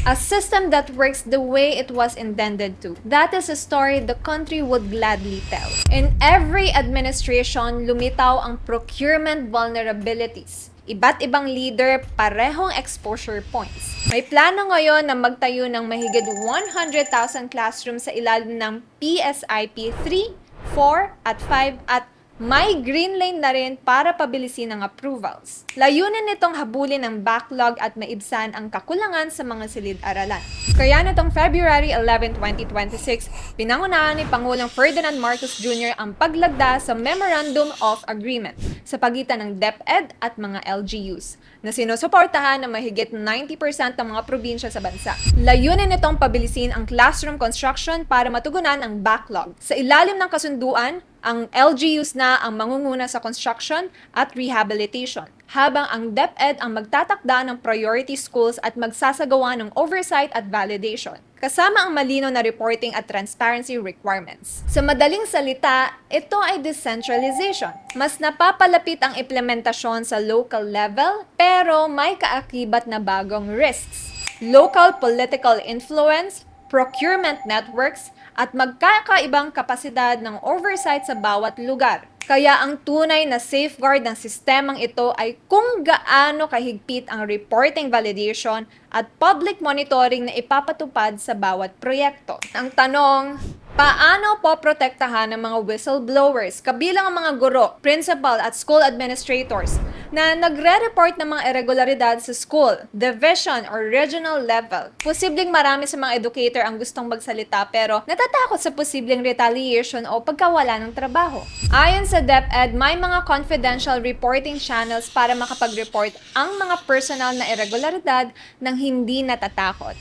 A system that works the way it was intended to. That is a story the country would gladly tell. In every administration, lumitaw ang procurement vulnerabilities. Iba't ibang leader, parehong exposure points. May plano ngayon na magtayo ng mahigit 100,000 classrooms sa ilalim ng PSIP 3, 4, at 5 at may green lane na rin para pabilisin ang approvals. Layunin nitong habulin ang backlog at maibsan ang kakulangan sa mga silid-aralan. Kaya nitong February 11, 2026, pinangunahan ni Pangulong Ferdinand Marcos Jr. ang paglagda sa Memorandum of Agreement sa pagitan ng DepEd at mga LGUs na sinusuportahan ng mahigit 90% ng mga probinsya sa bansa. Layunin nitong pabilisin ang classroom construction para matugunan ang backlog. Sa ilalim ng kasunduan, ang LGUs na ang mangunguna sa construction at rehabilitation, habang ang DepEd ang magtatakda ng priority schools at magsasagawa ng oversight at validation, kasama ang malinaw na reporting at transparency requirements. Sa madaling salita, ito ay decentralization. Mas napapalapit ang implementasyon sa local level, pero may kaakibat na bagong risks. Local political influence, procurement networks, at magkakaibang kapasidad ng oversight sa bawat lugar. Kaya ang tunay na safeguard ng sistemang ito ay kung gaano kahigpit ang reporting validation at public monitoring na ipapatupad sa bawat proyekto. Ang tanong, paano poprotektahan ng mga whistleblowers, kabilang ang mga guro, principal at school administrators na nagre-report ng mga irregularidad sa school, division or regional level? Posibleng marami sa mga educator ang gustong magsalita pero natatakot sa posibleng retaliation o pagkawala ng trabaho. Ayon sa DepEd, may mga confidential reporting channels para makapag-report ang mga personal na irregularidad ng hindi natatakot.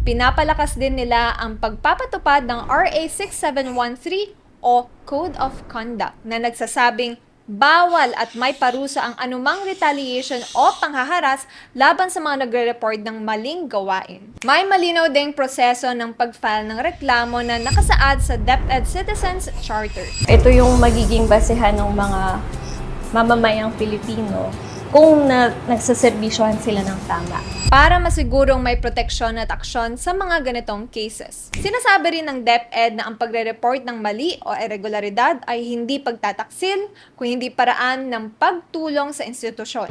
Pinapalakas din nila ang pagpapatupad ng RA 6713 o Code of Conduct na nagsasabing bawal at may parusa ang anumang retaliation o panghaharas laban sa mga nagre-report ng maling gawain. May malinaw ding proseso ng pag-file ng reklamo na nakasaad sa DepEd Citizens Charter. Ito yung magiging basehan ng mga mamamayang Pilipino kung nagsaserbisyohan sila ng tama. Para masigurong may proteksyon at aksyon sa mga ganitong cases. Sinasabi rin ng DepEd na ang pagre-report ng mali o irregularidad ay hindi pagtataksil, kung hindi paraan ng pagtulong sa institusyon.